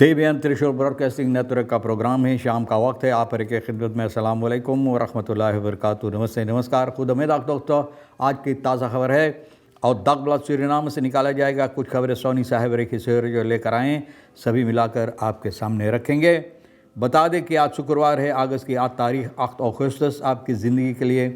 तेबियन त्रिशूल broadcasting network का programme है। शाम का वक्त है। आप के खिदमत में अस्सलाम वालेकुम व रहमतुल्लाहि व बरकातुहू। नमस्ते, नमस्कार। खुद उम्मीद दोस्तों, आज की ताज़ा खबर है और दागब्लाद सूरीनाम से निकाला जाएगा कुछ खबरें सोनी साहब रेखी से जो लेकर आएँ, सभी मिलाकर आपके सामने रखेंगे। बता दें कि आज शुक्रवार है, अगस्त की 8 तारीख 8 अगस्त आपकी ज़िंदगी के लिए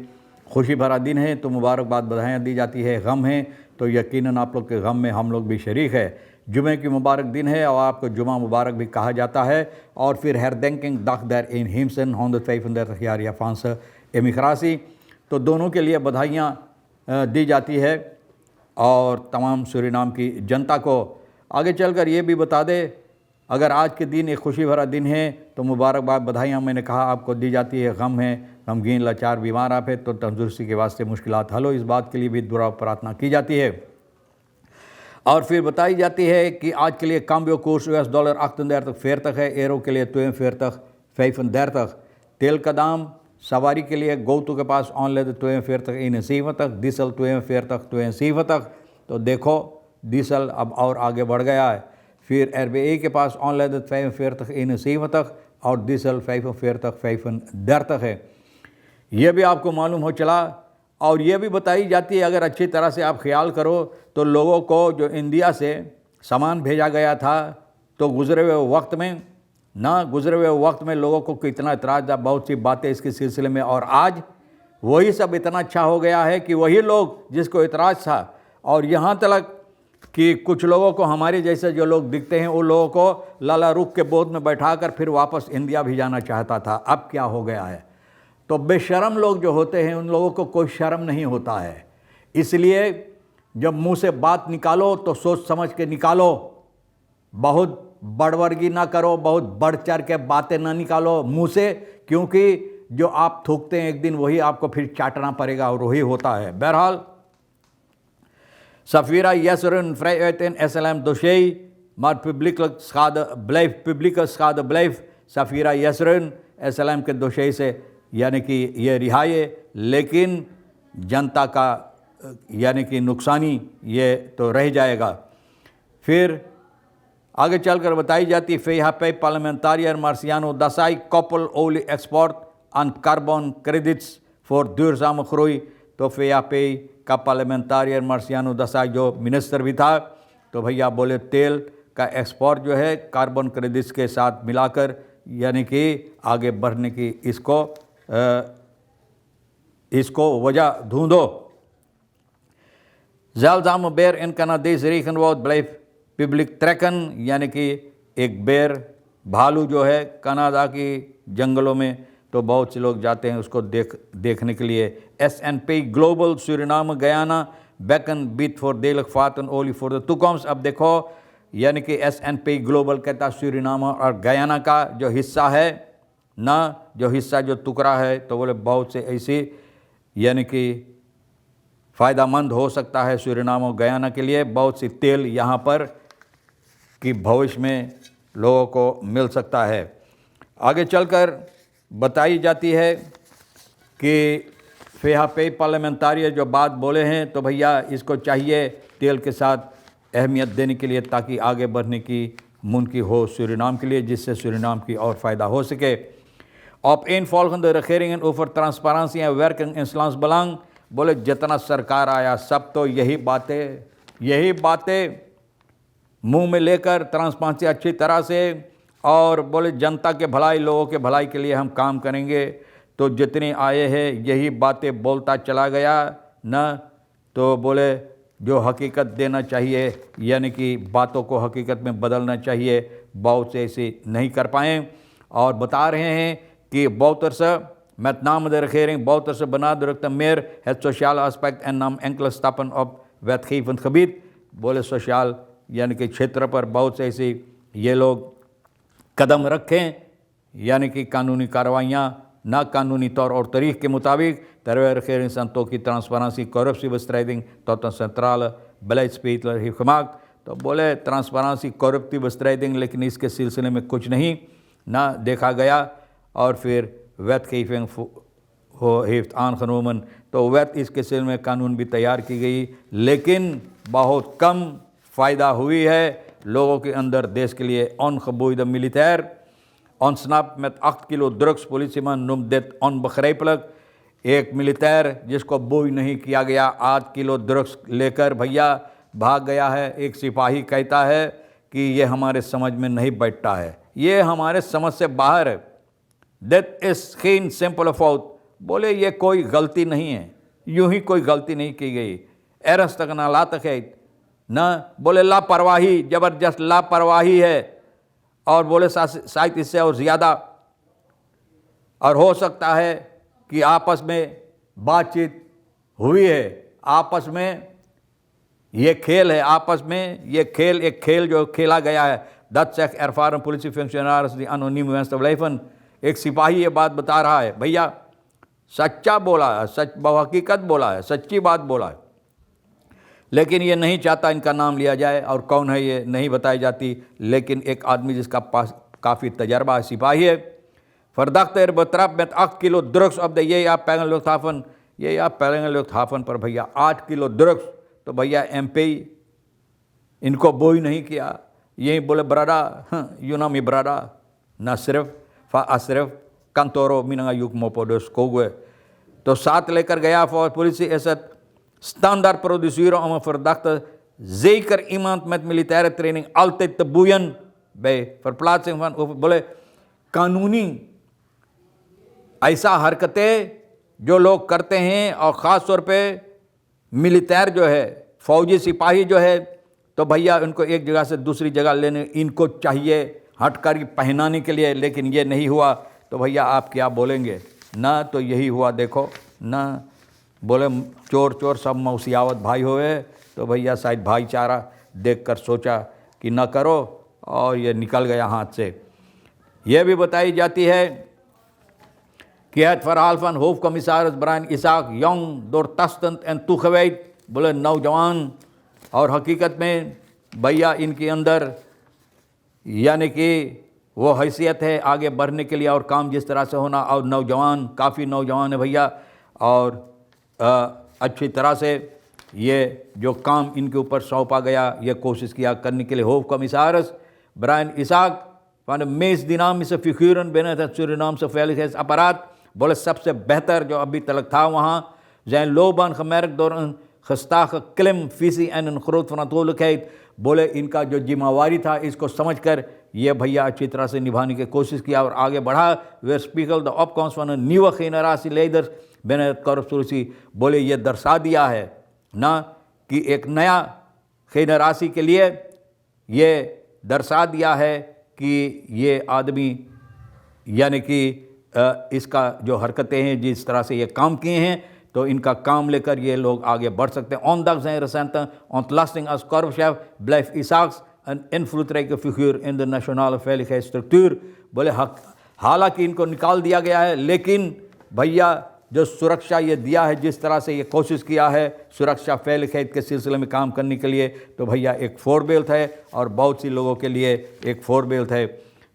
खुशी भरा दिन है, तो मुबारकबाद बधाइयाँ दी जाती है। गम है तो यकीनन आप लोग के गम में हम लोग भी शरीक है। जुमे की मुबारक दिन है और आपको जुमा मुबारक भी कहा जाता है। और फिर herdenking dag der inheemsen 135 jaar Japanse emigratie, तो दोनों के लिए बधाइयाँ दी जाती है और तमाम सूरीनाम की जनता को। आगे चलकर ये भी बता दे, अगर आज के दिन एक खुशी भरा दिन है तो मुबारकबाद बधाइयाँ मैंने कहा आपको दी जाती है। गम है, गमगीन लाचार बीमार आप है तो तंदुरुस्ती के वास्ते मुश्किलात हल हो, इस बात के लिए भी दुआ प्रार्थना की जाती है। और फिर बताई जाती है कि आज के लिए काम्बियो कोर्स US $38 40 है, एरो के लिए 42 35, तेल का दाम सवारी के लिए गोतू के पास ऑनलाइन 42 71, डीजल 42 72। तो देखो डीजल अब और आगे बढ़ गया है। फिर RBI के पास ऑनलाइन 42 71 और डीजल 45 35 है। ये भी आपको मालूम हो चला। और ये भी बताई जाती है, अगर अच्छी तरह से आप ख्याल करो तो लोगों को जो इंडिया से सामान भेजा गया था तो गुज़रे हुए वक्त में लोगों को कितना इतराज़ था, बहुत सी बातें इसके सिलसिले में। और आज वही सब इतना अच्छा हो गया है कि वही लोग जिसको इतराज़ था, और यहाँ तक कि कुछ लोगों को हमारे जैसे जो लोग दिखते हैं उन लोगों को लाला रुख के बोझ में बैठाकर फिर वापस इंडिया भी जाना चाहता था। अब क्या हो गया है, तो बेशरम लोग जो होते हैं उन लोगों को कोई शर्म नहीं होता है। इसलिए जब मुंह से बात निकालो तो सोच समझ के निकालो, बहुत बड़वर्गी ना करो, बहुत बढ़ चढ़ के बातें ना निकालो मुंह से, क्योंकि जो आप थूकते हैं एक दिन वही आपको फिर चाटना पड़ेगा और वही होता है। बहरहाल Safira Yeseren vrijheid in SLM dossier, maar publieke schade blijft. Safira Yeseren SLM के दोषी से यानी कि ये रिहाई, लेकिन जनता का यानी कि नुकसानी ये तो रह जाएगा। फिर आगे चलकर बताई जाती FEHP पार्लियामेंटारियर मार्सियानो दसाई कोपल ओली एक्सपोर्ट ऑन कार्बन क्रेडिट्स फॉर duurzame groei। तो FEHP का पार्लियामेंटारियर मार्सियानो दसाई जो मिनिस्टर भी था, तो भैया बोले तेल का एक्सपोर्ट जो है कार्बन क्रेडिट्स के साथ मिलाकर यानी कि आगे बढ़ने की इसको वजह ढूंढो। Zeldzame beer in Canadees regenwoud blijft publiek trekken, यानी कि एक बेर भालू जो है कनाडा की जंगलों में, तो बहुत से लोग जाते हैं उसको देखने के लिए। S&P ग्लोबल सूरीनाम गयाना बैकन बीट फॉर डेलक फातन ओली फॉर द टूकॉम्स। अब देखो यानी कि S&P ग्लोबल कहता सूरीनाम और गयाना का जो हिस्सा है ना, जो हिस्सा जो टुकड़ा है, तो बोले बहुत से ऐसी यानी कि फ़ायदामंद हो सकता है सूरीनाम और गयाना के लिए। बहुत सी तेल यहाँ पर कि भविष्य में लोगों को मिल सकता है। आगे चलकर बताई जाती है कि FEHP पार्लियामेंटारियर जो बात बोले हैं, तो भैया इसको चाहिए तेल के साथ अहमियत देने के लिए ताकि आगे बढ़ने की मुमकिन हो सूरीनाम के लिए, जिससे सूरीनाम की और फ़ायदा हो सके। opeenvolgende regeringen over transparantie en werking in 's lands belang। बोले जितना सरकार आया सब तो यही बातें मुंह में लेकर ट्रांसपेरेंसी अच्छी तरह से, और बोले जनता के भलाई, लोगों के भलाई के लिए हम काम करेंगे। तो जितने आए हैं यही बातें बोलता चला गया न, तो बोले जो हकीकत देना चाहिए यानी कि बातों को हकीकत में बदलना चाहिए, बहुत से ऐसे नहीं कर पाए। और बता रहे हैं कि Bouterse met name de regering Bouterse benadrukte meer het sociale aspect en nam enkele stappen op wetgevend gebied। बोले सोशल यानी कि क्षेत्र पर बहुत से ऐसे ये लोग कदम रखें, यानी कि कानूनी कार्रवाइयाँ ना कानूनी तौर और तरीक़ के मुताबिक terwijl regering संतों की transparency corruptiebestrijding tot een centrale beleidspijler heeft gemaakt। तो बोले ट्रांसपेरेंसी corruptiebestrijding, लेकिन इसके सिलसिले में कुछ नहीं ना देखा गया। और फिर wetgeving heeft aangenomen, तो वैत इसके सिलसिले में कानून भी तैयार की गई, लेकिन बहुत कम फ़ायदा हुई है लोगों के अंदर देश के लिए ongebuide militair ontsnapt met 8 kilo drugs, politieman noemt dit onbegrijpelijk। एक मिलिटेयर जिसको बोई नहीं किया गया 8 किलो ड्रग्स लेकर भैया भाग गया है। एक सिपाही कहता है कि ये हमारे समझ में नहीं बैठता है, ये हमारे समझ से बाहर है। That is geen simple fought, बोले ये कोई गलती नहीं है, यूं ही कोई गलती नहीं की गई। ernstig nalatigheid ना, बोले लापरवाही, जबरदस्त लापरवाही है। और बोले शायद इससे और ज़्यादा, और हो सकता है कि आपस में बातचीत हुई है, आपस में ये खेल है, आपस में ये खेल, एक खेल जो खेला गया है। dat zegt ervaren politiefunctionaris die anoniem wenst te blijven। एक सिपाही ये बात बता रहा है, भैया सच्चा बोला है, सच हकीकत बोला है, सच्ची बात बोला है, लेकिन ये नहीं चाहता इनका नाम लिया जाए, और कौन है ये नहीं बताई जाती। लेकिन एक आदमी जिसका पास काफ़ी तजर्बा है, सिपाही है। Verdachte er betrapt met 8 kilo drugs op de JA luchthaven, JA luchthaven पर भैया 8 किलो ड्रग्स। तो भैया MP इनको बोई नहीं किया, यही बोले brada, you know me brada, na सिर्फ सिर्फ Kantoro Minangayuk Mopodos Kogwe। तो साथ लेकर गया voor politie is het standaard procedure om een verdachte, zeker iemand met militaire training, altijd te boeien bij verplaatsing van, बोले कानूनी ऐसा हरकतें जो लोग करते हैं, और ख़ास तौर पे मिलिटेयर जो है, फौजी सिपाही जो है, तो भैया उनको एक जगह से दूसरी जगह लेने इनको चाहिए हटकरी पहनाने के लिए, लेकिन ये नहीं हुआ। तो भैया आप क्या बोलेंगे ना, तो यही हुआ। देखो ना, बोले चोर चोर सब मौसियावत भाई हुए, तो भैया शायद भाईचारा देखकर सोचा कि ना करो, और ये निकल गया हाथ से। यह भी बताई जाती है कि het verhaal van hoofdcommissaris Brian Isaac jong, doortastend en toegewijd, बोले नौजवान, और हकीकत में भैया इनके अंदर यानी कि वो हैसियत है आगे बढ़ने के लिए, और काम जिस तरह से होना, और नौजवान, काफ़ी नौजवान है भैया, और अच्छी तरह से ये जो काम इनके ऊपर सौंपा गया, ये कोशिश किया करने के लिए। hoofdcommissaris Brian Isaac van de meest dynamische figuren binnen het Surinaamse veiligheidsapparaat, बोले सबसे बेहतर जो अभी तक था वहाँ, zijn loopbaan gemerkt door een gestage klim, visie en een groot verantwoordelijkheid। बोले इनका जो जिम्मेवारी था इसको समझकर ये भैया अच्छी तरह से निभाने की कोशिश किया और आगे बढ़ा। वे स्पीकर द opkomst van een nieuwe generatie leiders binnen het korpspolitie, बोले ये दर्शा दिया है ना कि एक नया generatie के लिए ये दर्शा दिया है कि ये आदमी यानी कि इसका जो हरकतें हैं, जिस तरह से ये काम किए हैं, तो इनका काम लेकर ये लोग आगे बढ़ सकते हैं। Ondanks zijn recente ontlasting als korpschef blijft Isaacs een invloedrijke figuur in de nationale veiligheidsstructuur। बोले हालांकि इनको निकाल दिया गया है, लेकिन भैया जो सुरक्षा ये दिया है, जिस तरह से ये कोशिश किया है सुरक्षा veiligheid के सिलसिले में काम करने के लिए, तो भैया एक voorbeeld है, और बहुत सी लोगों के लिए एक voorbeeld है।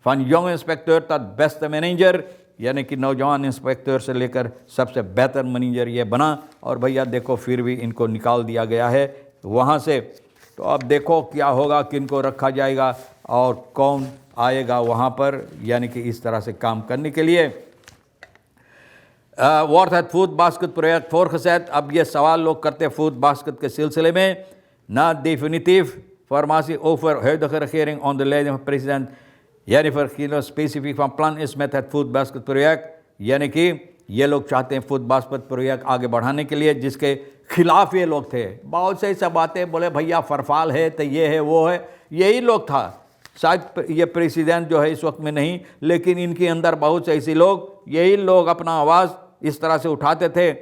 van jonge inspecteur tot beste manager, यानी कि नौजवान इंस्पेक्टर से लेकर सबसे बेहतर मैनेजर ये बना, और भैया देखो फिर भी इनको निकाल दिया गया है वहाँ से। तो अब देखो क्या होगा, किनको रखा जाएगा और कौन आएगा वहाँ पर, यानी कि इस तरह से काम करने के लिए। wordt het food basket project voorgezet। अब ये सवाल लोग करते हैं food basket के सिलसिले में। ना definitief formatie over huidige regering onder leiding van president Jennifer Ginos specifiek van plan is met het food basket project, यानी कि ये लोग चाहते हैं फूड बास्केट प्रोजेक्ट आगे बढ़ाने के लिए, जिसके खिलाफ ये लोग थे। बहुत से सब बातें बोले भैया फरफाल है, तो ये है वो है, यही लोग था। शायद ये प्रेसिडेंट जो है इस वक्त में नहीं, लेकिन इनके अंदर बहुत से ऐसे लोग, यही लोग अपना आवाज़ इस तरह से उठाते थे।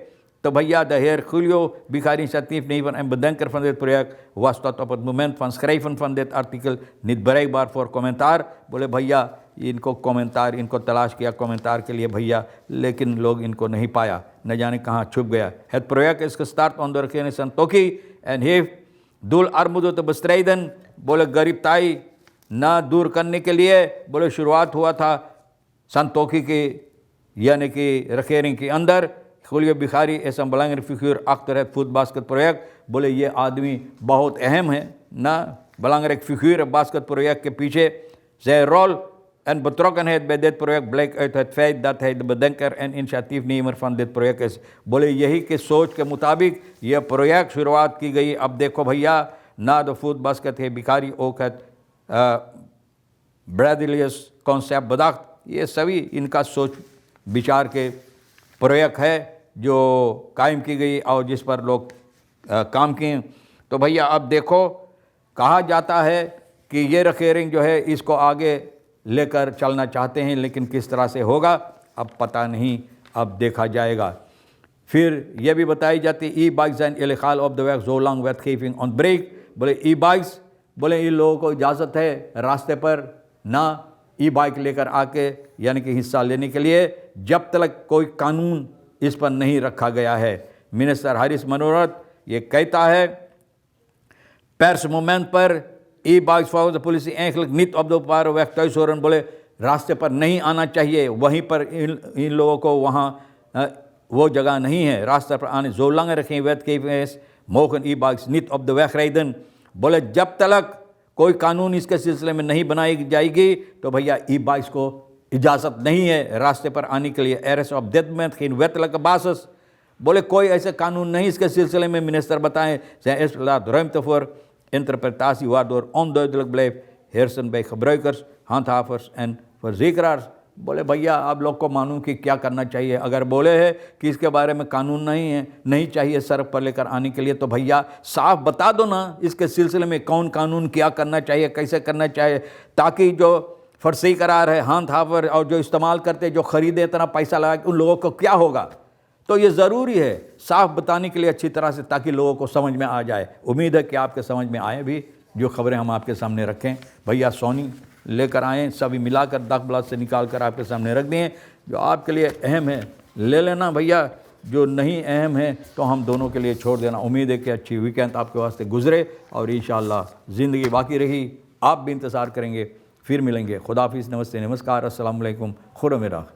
तो भैया de heer Julio Bigar-initiatief nemen en bedenker van dit project was tot op het moment van schrijven van dit artikel niet bereikbaar voor commentaar। बोले भैया इनको कमेंटार, इनको तलाश किया कमेंटार के लिए भैया, लेकिन लोग इनको नहीं पाया, न जाने कहाँ छुप गया। Het project is gestart onder regering Santokhi en heeft doel armoede te bestrijden। बोले गरीबताई ना दूर करने के लिए, बोले शुरुआत हुआ था संतोखी की यानी कि regering के अंदर। Julio Bigar is een belangrijke figuur achter het food basket project। बोले ये आदमी बहुत अहम है ना belangrijk figuur in basketproject के पीछे zijn rol en betrokkenheid bij dit project blijkt uit het feit dat hij de bedenker en initiatiefnemer van dit project is. बोले यही के सोच के मुताबिक यह प्रोजेक्ट शुरुआत की गई. अब देखो भैया, ना द फूड बास्केट है, भिखारी ओखत, ब्रैडिलियस कॉन्सेप्ट बदाख्त, ये सभी इनका सोच विचार के प्रोजेक्ट है जो कायम की गई और जिस पर लोग काम किए. तो भैया अब देखो, कहा जाता है कि ये रखेरिंग जो है इसको आगे लेकर चलना चाहते हैं, लेकिन किस तरह से होगा अब पता नहीं, अब देखा जाएगा. फिर यह भी बताई जाती e bikes and illegal of the weg zo lang wetgeving ontbreekt. बोले ई बाइक्स, बोले इन लोगों को इजाज़त है रास्ते पर ना ई बाइक लेकर आके यानी कि हिस्सा लेने के लिए, जब तक कोई कानून इस पर नहीं रखा गया है. मिनिस्टर हारिस मनोरथ ये कहता है, pers moment पर e-bikes volgens de politie eigenlijk niet op de openbare weg thuis horen. बोले रास्ते पर नहीं आना चाहिए, वहीं पर इन लोगों को वहाँ वो जगह नहीं है रास्ते पर आने. zolang er geen wetgeving is mogen e-bikes niet op de weg rijden. बोले जब तक कोई कानून इसके सिलसिले में नहीं बनाई जाएगी तो भैया e-bikes को इजाज़त नहीं है रास्ते पर आने के लिए. er is op dit moment geen wettelijke basis. बोले कोई ऐसे कानून नहीं इसके सिलसिले में मिनिस्टर बताएं. zij is laat ruimte voor interpretatie waardoor onduidelijk blijft heersen bij gebruikers, handhavers en verzekeraars. बोले भैया आप लोग को मालूम कि क्या करना चाहिए. अगर बोले है कि इसके बारे में कानून नहीं है, नहीं चाहिए सड़क पर लेकर आने के लिए, तो भैया साफ बता दो ना इसके सिलसिले में कौन कानून क्या करना चाहिए, कैसे करना चाहिए, ताकि जो फर्जी करार है, handhaver और जो इस्तेमाल करते, जो ख़रीदे इतना पैसा लगा, उन लोगों को क्या होगा. तो ये ज़रूरी है साफ बताने के लिए अच्छी तरह से, ताकि लोगों को समझ में आ जाए. उम्मीद है कि आपके समझ में आए भी जो खबरें हम आपके सामने रखें. भैया सोनी लेकर आएँ, सभी मिलाकर दाखबलात से निकाल कर आपके सामने रख दिए. जो आपके लिए अहम है ले लेना भैया, जो नहीं अहम है तो हम दोनों के लिए छोड़ देना. उम्मीद है कि अच्छी वीकेंड आपके वास्ते गुजरे और इंशाअल्लाह ज़िंदगी बाकी रही, आप भी इंतज़ार करेंगे. फिर मिलेंगे. खुदा हाफिज़, नमस्ते, नमस्कार, अस्सलाम वालेकुम, खुदा मेरा.